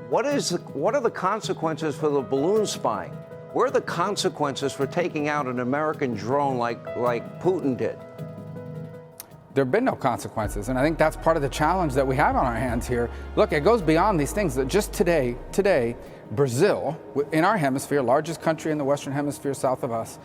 What are the consequences for the balloon spying? What are the consequences for taking out an American drone like Putin did? There have been no consequences, and I think that's part of the challenge that we have on our hands here. Look, it goes beyond these things. That just today, Brazil, in our hemisphere, largest country in the Western Hemisphere south of us,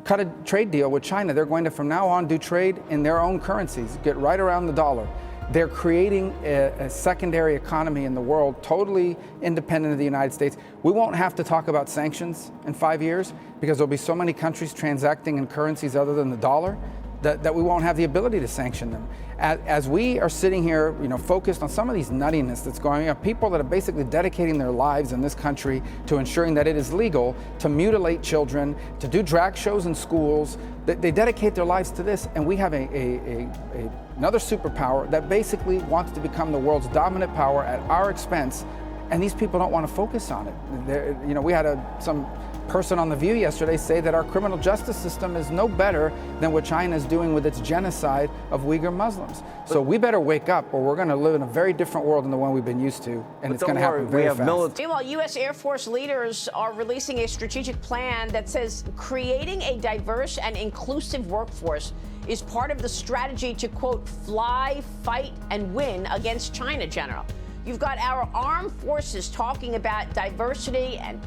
cut a trade deal with China. They're going to, from now on, do trade in their own currencies, get right around the dollar. They're creating a secondary economy in the world, totally independent of the United States. We won't have to talk about sanctions in 5 years because there'll be so many countries transacting in currencies other than the dollar that we won't have the ability to sanction them. As we are sitting here, focused on some of these nuttiness that's going on, people that are basically dedicating their lives in this country to ensuring that it is legal to mutilate children, to do drag shows in schools. They dedicate their lives to this, and we have another superpower that basically wants to become the world's dominant power at our expense, and these people don't want to focus on it. We had some person on The View yesterday say that our criminal justice system is no better than what China is doing with its genocide of Uyghur Muslims. So we better wake up, or we're going to live in a very different world than the one we've been used to, and it's going to happen very fast. Meanwhile, U.S. Air Force leaders are releasing a strategic plan that says creating a diverse and inclusive workforce is part of the strategy to, quote, fly, fight, and win against China, General. You've got our armed forces talking about diversity and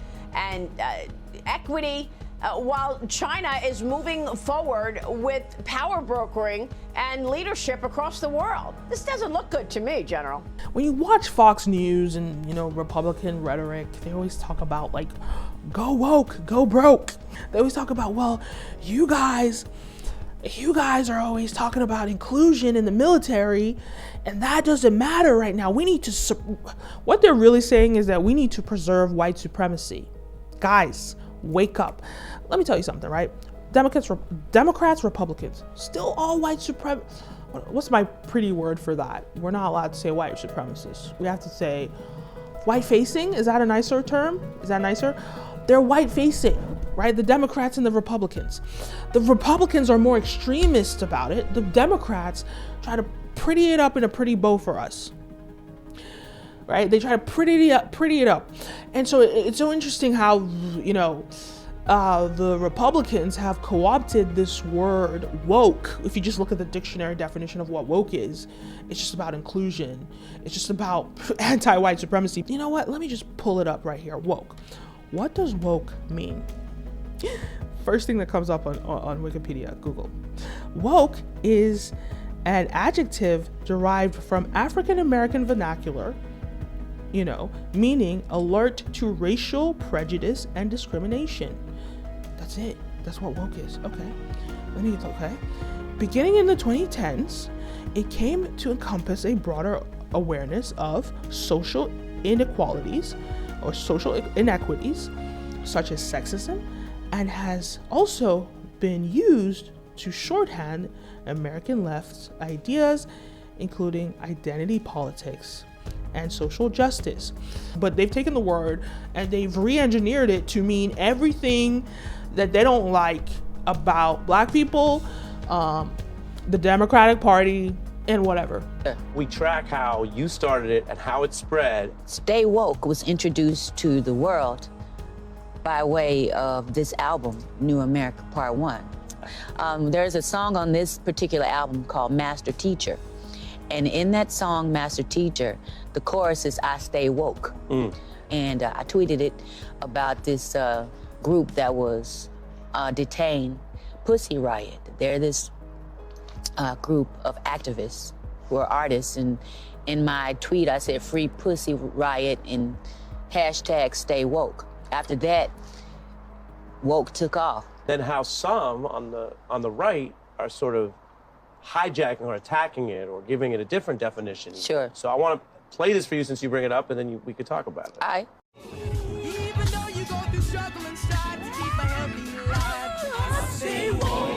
equity, while China is moving forward with power brokering and leadership across the world. This doesn't look good to me, General. When you watch Fox News and, Republican rhetoric, they always talk about, like, go woke, go broke. They always talk about, well, you guys are always talking about inclusion in the military, and that doesn't matter right now. We need to, what they're really saying is that we need to preserve white supremacy. Guys, wake up. Let me tell you something, right? Democrats, Republicans, still all white supremacists. What's my pretty word for that? We're not allowed to say white supremacists. We have to say white facing. Is that a nicer term? Is that nicer? They're white facing, right? The Democrats and the Republicans. The Republicans are more extremist about it. The Democrats try to pretty it up in a pretty bow for us. Right? They try to pretty it up. And so it's so interesting how, the Republicans have co-opted this word woke. If you just look at the dictionary definition of what woke is, it's just about inclusion. It's just about anti-white supremacy. You know what? Let me just pull it up right here. Woke. What does woke mean? First thing that comes up on Wikipedia, Google. Woke is an adjective derived from African American vernacular, meaning alert to racial prejudice and discrimination. That's it. That's what woke is. Okay. Beginning in the 2010s, it came to encompass a broader awareness of social inequalities or social inequities, such as sexism, and has also been used to shorthand American left's ideas, including identity politics and social justice. But they've taken the word and they've re-engineered it to mean everything that they don't like about Black people, the Democratic Party, and whatever. We track how you started it and how it spread. Stay Woke was introduced to the world by way of this album, New America Part 1. There's a song on this particular album called Master Teacher. And in that song, Master Teacher, the chorus is I Stay Woke. And I tweeted it about this group that was detained, Pussy Riot. They're this group of activists who are artists. And in my tweet, I said, free Pussy Riot and hashtag Stay Woke. After that, woke took off. Then how some on the right are sort of hijacking or attacking it or giving it a different definition. Sure. So I want to play this for you since you bring it up, and then we could talk about it. All right. Even though you go through struggle and strive to keep a healthy life, stay woke.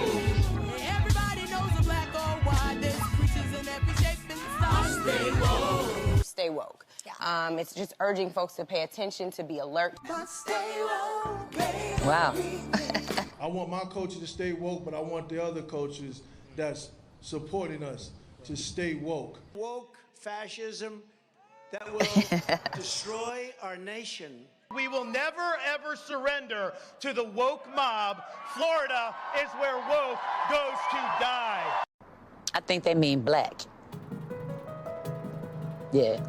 Everybody knows a black or white. There's creatures in every shape and size. Stay woke. Stay woke. Yeah. It's just urging folks to pay attention, to be alert. Stay woke, baby. Wow. I want my culture to stay woke, but I want the other cultures that's supporting us to stay woke. Woke fascism that will destroy our nation. We will never, ever surrender to the woke mob. Florida is where woke goes to die. I think they mean black. Yeah.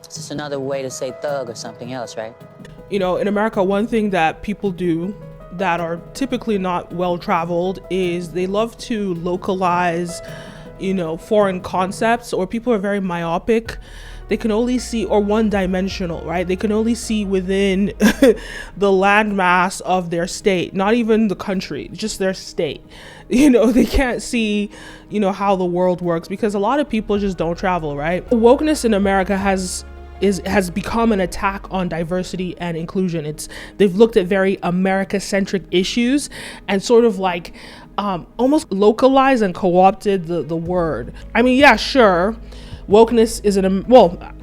It's just another way to say thug or something else, right? You know, in America, one thing that people do that are typically not well-traveled is they love to localize, you know, foreign concepts, or people are very myopic. They can only see, or one-dimensional, right? They can only see within the landmass of their state, not even the country, just their state. You know, they can't see, you know, how the world works, because a lot of people just don't travel, right? Wokeness in America has become an attack on diversity and inclusion. They've looked at very America-centric issues and sort of like almost localized and co-opted the word. I mean, yeah, sure. Wokeness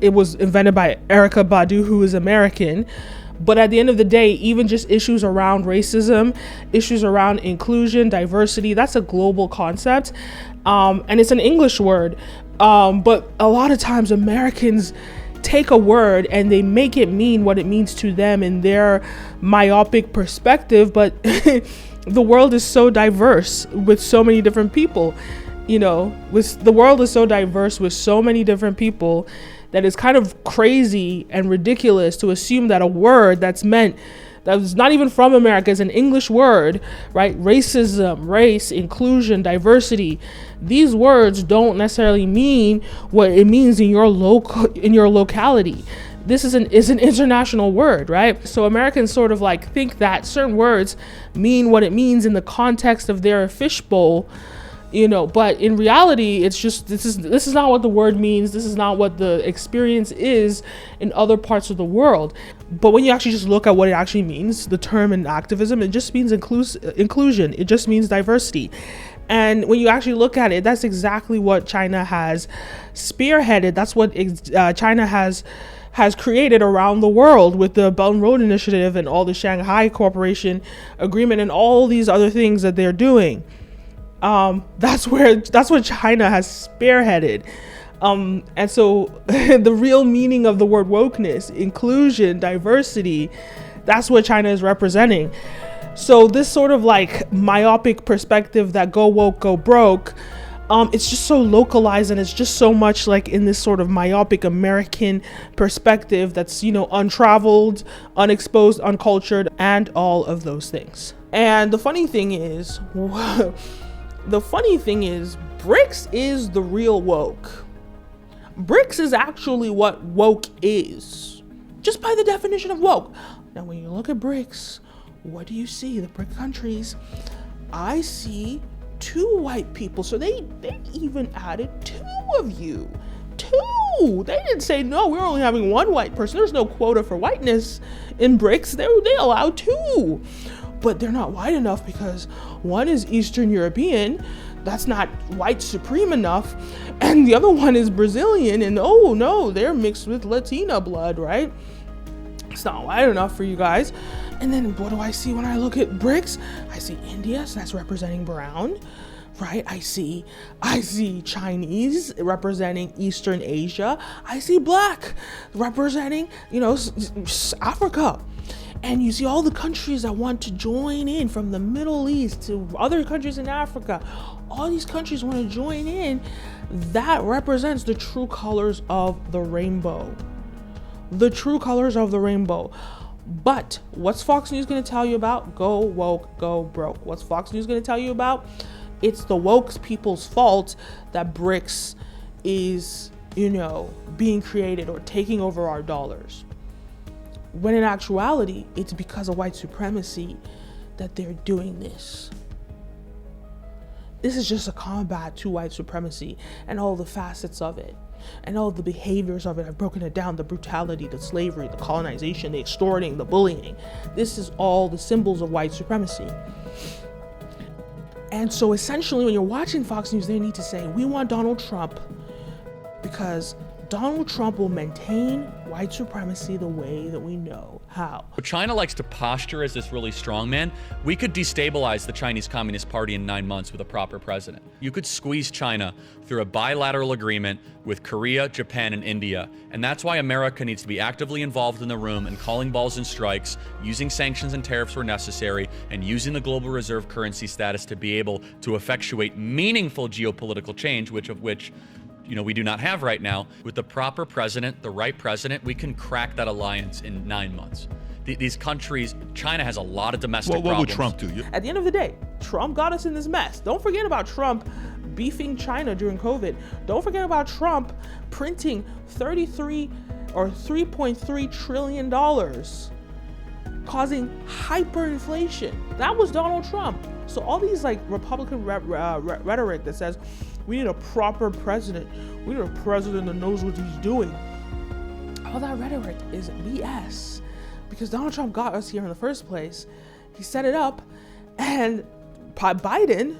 it was invented by Erykah Badu, who is American. But at the end of the day, even just issues around racism, issues around inclusion, diversity, that's a global concept. And it's an English word. But a lot of times Americans take a word and they make it mean what it means to them in their myopic perspective. But the world is so diverse with so many different people. You know, the world is so diverse with so many different people that it's kind of crazy and ridiculous to assume that a word that was not even from America is an English word, right? Racism, race, inclusion, diversity. These words don't necessarily mean what it means in your locality. This is an international word, right? So Americans sort of like think that certain words mean what it means in the context of their fishbowl. You know, but in reality, it's just this is not what the word means. This is not what the experience is in other parts of the world. But when you actually just look at what it actually means, the term in activism, it just means inclusion. It just means diversity. And when you actually look at it, that's exactly what China has spearheaded. That's what China has created around the world with the Belt and Road Initiative and all the Shanghai Cooperation Agreement and all these other things that they're doing. That's what China has spearheaded. And so the real meaning of the word wokeness, inclusion, diversity, that's what China is representing. So this sort of like myopic perspective that go woke, go broke, it's just so localized, and it's just so much like in this sort of myopic American perspective that's, you know, untraveled, unexposed, uncultured, and all of those things. And the funny thing is, BRICS is the real woke. BRICS is actually what woke is, just by the definition of woke. Now, when you look at BRICS, what do you see? The BRIC countries, I see 2 white people. So they even added 2 of you. 2. They didn't say, no, we're only having 1 white person. There's no quota for whiteness in BRICS. They allowed 2. But they're not white enough because one is Eastern European, that's not white supreme enough, and the other one is Brazilian, and oh no, they're mixed with Latina blood, right? It's not white enough for you guys. And then what do I see when I look at BRICS? I see India, so that's representing brown, right? I see Chinese representing Eastern Asia. I see black representing, you know, Africa. And you see all the countries that want to join in, from the Middle East to other countries in Africa. All these countries want to join in. That represents the true colors of the rainbow. The true colors of the rainbow. But what's Fox News going to tell you about? Go woke, go broke. What's Fox News going to tell you about? It's the woke people's fault that BRICS is, you know, being created or taking over our dollars. When in actuality, it's because of white supremacy that they're doing this. This is just a combat to white supremacy and all the facets of it and all the behaviors of it. I've broken it down: the brutality, the slavery, the colonization, the extorting, the bullying. This is all the symbols of white supremacy. And so essentially, when you're watching Fox News, they need to say, we want Donald Trump because Donald Trump will maintain white supremacy the way that we know how. China likes to posture as this really strong man. We could destabilize the Chinese Communist Party in 9 months with a proper president. You could squeeze China through a bilateral agreement with Korea, Japan, and India. And that's why America needs to be actively involved in the room and calling balls and strikes, using sanctions and tariffs where necessary, and using the global reserve currency status to be able to effectuate meaningful geopolitical change, which we do not have right now. With the proper president, the right president, we can crack that alliance in 9 months. These countries, China has a lot of domestic problems. What would Trump do? At the end of the day, Trump got us in this mess. Don't forget about Trump beefing China during COVID. Don't forget about Trump printing $3.3 trillion, causing hyperinflation. That was Donald Trump. So all these like Republican rhetoric that says, we need a proper president. We need a president that knows what he's doing. All that rhetoric is BS, because Donald Trump got us here in the first place. He set it up, and Biden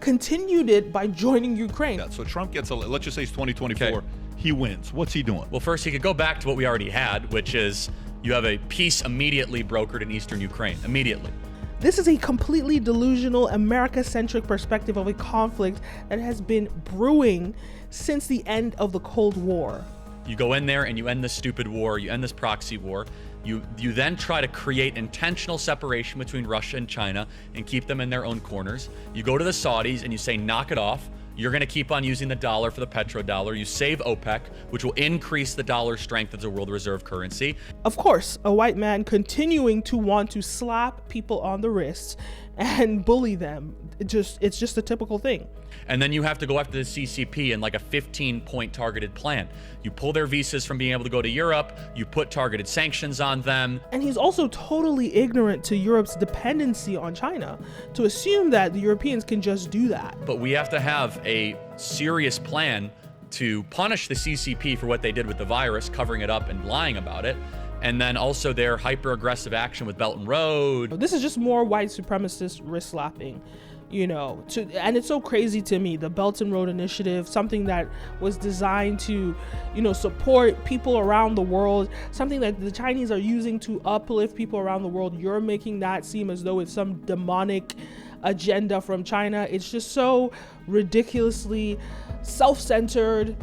continued it by joining Ukraine. So Trump gets let's just say it's 2024. Okay. He wins. What's he doing? Well, first he could go back to what we already had, which is you have a peace immediately brokered in eastern Ukraine. Immediately. This is a completely delusional, America-centric perspective of a conflict that has been brewing since the end of the Cold War. You go in there and you end this stupid war, you end this proxy war. You then try to create intentional separation between Russia and China and keep them in their own corners. You go to the Saudis and you say, knock it off. You're going to keep on using the dollar for the petrodollar. You save OPEC, which will increase the dollar's strength as a world reserve currency. Of course, a white man continuing to want to slap people on the wrists and bully them. It's just a typical thing. And then you have to go after the CCP in like a 15-point targeted plan. You pull their visas from being able to go to Europe, you put targeted sanctions on them. And he's also totally ignorant to Europe's dependency on China, to assume that the Europeans can just do that. But we have to have a serious plan to punish the CCP for what they did with the virus, covering it up and lying about it. And then also their hyper-aggressive action with Belt and Road. This is just more white supremacist wrist slapping. And it's so crazy to me, the Belt and Road Initiative, something that was designed to, support people around the world, something that the Chinese are using to uplift people around the world. You're making that seem as though it's some demonic agenda from China. It's just so ridiculously self-centered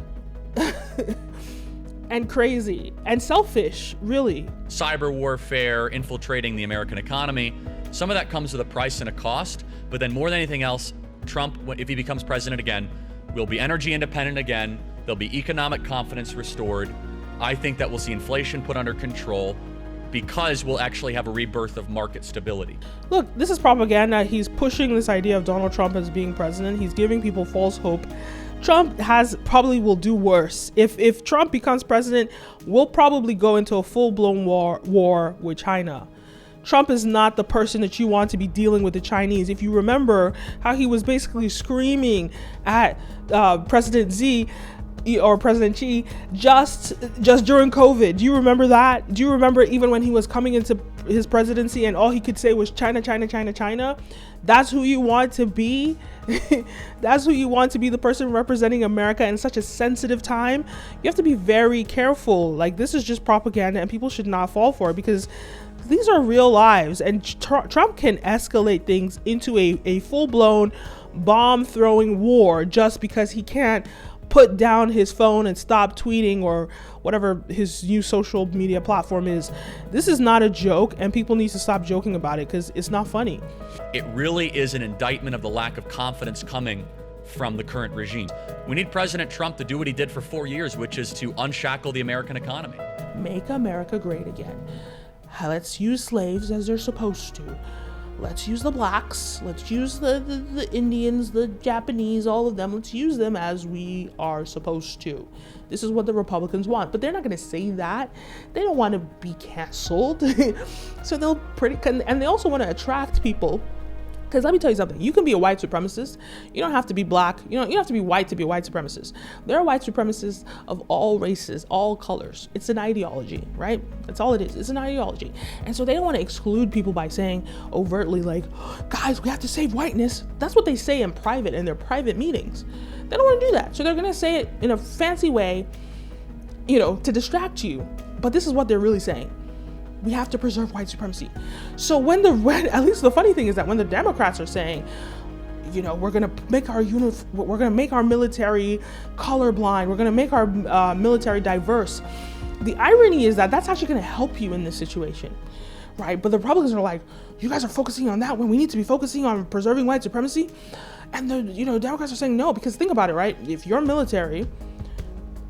and crazy and selfish, really. Cyber warfare, infiltrating the American economy. Some of that comes with a price and a cost, but then more than anything else, Trump, if he becomes president again, will be energy independent again. There'll be economic confidence restored. I think that we'll see inflation put under control because we'll actually have a rebirth of market stability. Look, this is propaganda. He's pushing this idea of Donald Trump as being president. He's giving people false hope. Trump probably will do worse. If Trump becomes president, we'll probably go into a full-blown war with China. Trump is not the person that you want to be dealing with the Chinese. If you remember how he was basically screaming at President Xi or President Xi just during COVID. Do you remember that? Do you remember even when he was coming into his presidency and all he could say was China, China, China, China? That's who you want to be? That's who you want to be, the person representing America in such a sensitive time? You have to be very careful. Like, this is just propaganda and people should not fall for it, because these are real lives, and Trump can escalate things into a full-blown bomb-throwing war just because he can't put down his phone and stop tweeting or whatever his new social media platform is. This is not a joke, and people need to stop joking about it because it's not funny. It really is an indictment of the lack of confidence coming from the current regime. We need President Trump to do what he did for 4 years, which is to unshackle the American economy. Make America great again. Let's use slaves as they're supposed to. Let's use the blacks. Let's use the Indians, the Japanese, all of them. Let's use them as we are supposed to. This is what the Republicans want, but they're not going to say that. They don't want to be canceled. So and they also want to attract people. Because let me tell you something, you can be a white supremacist. You don't have to be black. You don't have to be white to be a white supremacist. There are white supremacists of all races, all colors. It's an ideology, right? That's all it is. It's an ideology. And so they don't want to exclude people by saying overtly like, guys, we have to save whiteness. That's what they say in private, in their private meetings. They don't want to do that. So they're going to say it in a fancy way to distract you. But this is what they're really saying. We have to preserve white supremacy. So at least the funny thing is that when the Democrats are saying, we're gonna make our military colorblind, we're gonna make our military diverse. The irony is that that's actually gonna help you in this situation, right? But the Republicans are like, you guys are focusing on that when we need to be focusing on preserving white supremacy. And the Democrats are saying no, because think about it, right? If your military,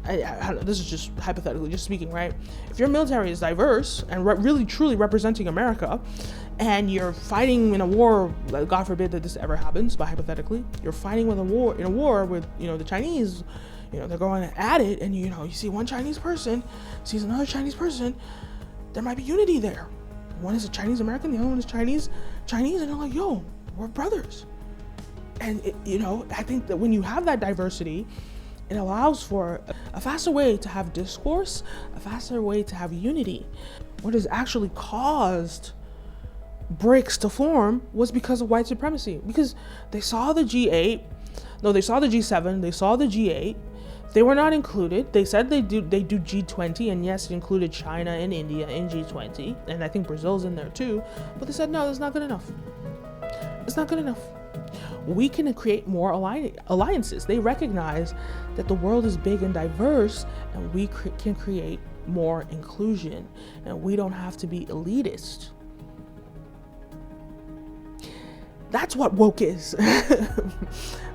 this is just hypothetically just speaking, right? If your military is diverse and really truly representing America, and you're fighting in a war, God forbid that this ever happens, but hypothetically, you're fighting in a war with the Chinese, they're going at it, and you see one Chinese person sees another Chinese person, there might be unity there. One is a Chinese American, the other one is Chinese, and they're like, yo, we're brothers. And I think that when you have that diversity, it allows for a faster way to have discourse, a faster way to have unity. What has actually caused breaks to form was because of white supremacy. Because they saw the G7, they saw the G8, they were not included. They said they do G20, and yes, it included China and India in G20, and I think Brazil's in there too, but they said, no, that's not good enough. It's not good enough. We can create more alliances. They recognize that the world is big and diverse, and we can create more inclusion, and we don't have to be elitist. That's what woke is.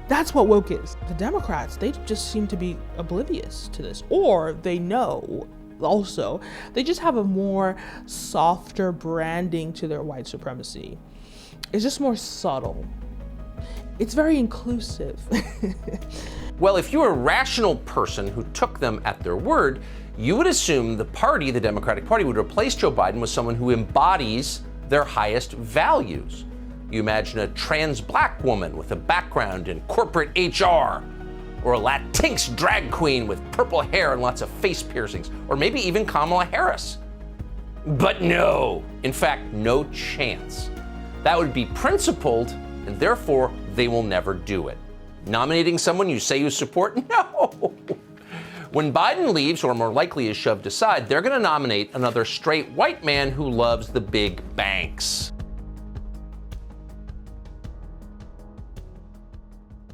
That's what woke is. The Democrats, they just seem to be oblivious to this, or they know also. They just have a more softer branding to their white supremacy. It's just more subtle. It's very inclusive. Well, if you're a rational person who took them at their word, you would assume the Democratic Party, would replace Joe Biden with someone who embodies their highest values. You imagine a trans black woman with a background in corporate HR, or a Latinx drag queen with purple hair and lots of face piercings, or maybe even Kamala Harris. But no, in fact, no chance. That would be principled, and therefore they will never do it. Nominating someone you say you support? No. When Biden leaves, or more likely is shoved aside, they're going to nominate another straight white man who loves the big banks.